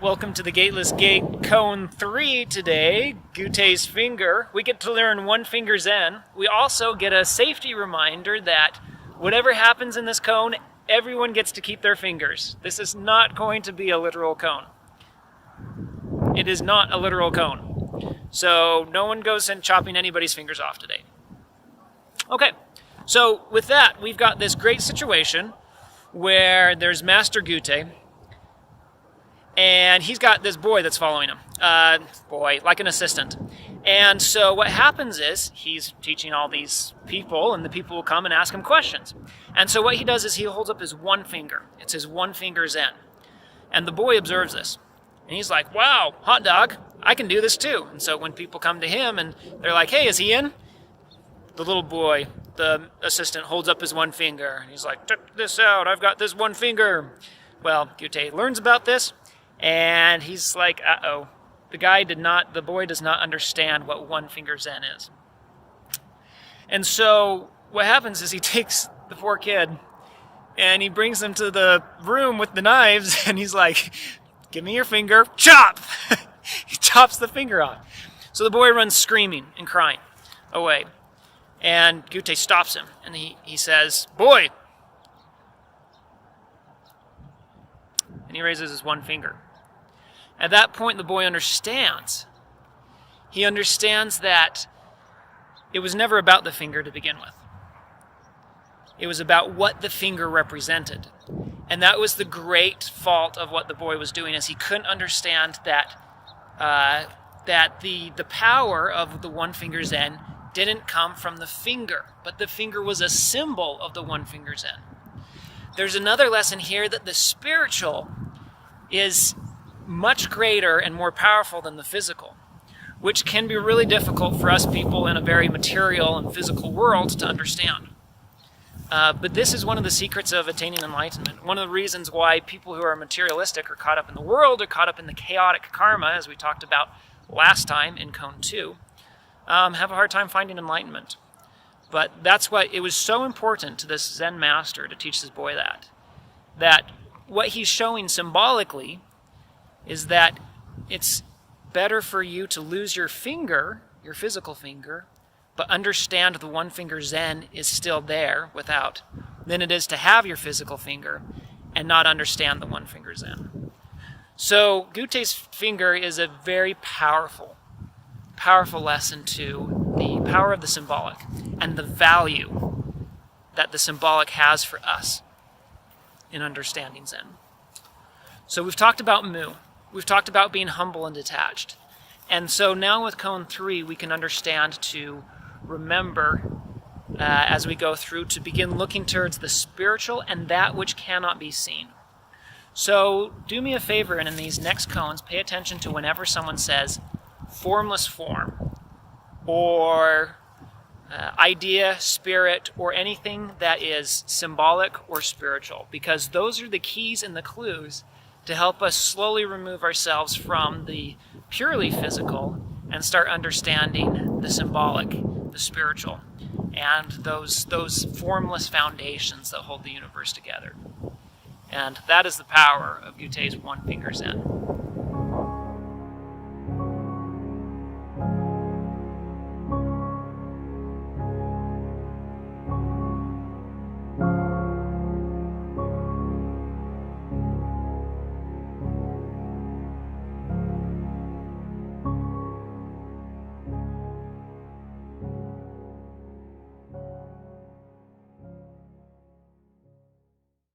Welcome to the Gateless Gate Koan 3 today, Gutei's finger. We get to learn one finger Zen. We also get a safety reminder that whatever happens in this koan, everyone gets to keep their fingers. This is not going to be a literal koan. It is not a literal koan. So no one goes and chopping anybody's fingers off today. Okay, so with that, we've got this great situation where there's Master Gutei, and he's got this boy that's following him. Boy, like an assistant. And so what happens is he's teaching all these people, and the people will come and ask him questions. And so what he does is he holds up his one finger. It's his one finger Zen. And the boy observes this. And he's like, wow, hot dog, I can do this too. And so when people come to him and they're like, hey, is he in? The little boy, the assistant, holds up his one finger. And he's like, check this out, I've got this one finger. Well, Gutei learns about this. And he's like, uh-oh, the boy does not understand what one finger Zen is. And so what happens is he takes the poor kid and he brings him to the room with the knives and he's like, give me your finger, chop! He chops the finger off. So the boy runs screaming and crying away. And Gutei stops him and he says, boy! And he raises his one finger. At that point, the boy understands. He understands that it was never about the finger to begin with. It was about what the finger represented. And that was the great fault of what the boy was doing, is he couldn't understand that the power of the one finger Zen didn't come from the finger, but the finger was a symbol of the one finger Zen. There's another lesson here that the spiritual is much greater and more powerful than the physical, which can be really difficult for us people in a very material and physical world to understand. But this is one of the secrets of attaining enlightenment. One of the reasons why people who are materialistic are caught up in the world, are caught up in the chaotic karma, as we talked about last time in Koan 2, have a hard time finding enlightenment. But that's why it was so important to this Zen master to teach this boy that what he's showing symbolically is that it's better for you to lose your finger, your physical finger, but understand the one finger Zen is still there without, than it is to have your physical finger and not understand the one finger Zen. So Gutei's finger is a very powerful lesson to the power of the symbolic and the value that the symbolic has for us in understanding Zen. So we've talked about Mu. We've talked about being humble and detached. And so now with Koan 3, we can understand to remember as we go through to begin looking towards the spiritual and that which cannot be seen. So do me a favor, and in these next koans, pay attention to whenever someone says formless form or idea, spirit, or anything that is symbolic or spiritual, because those are the keys and the clues to help us slowly remove ourselves from the purely physical and start understanding the symbolic, the spiritual, and those formless foundations that hold the universe together. And that is the power of Gutei's one finger Zen.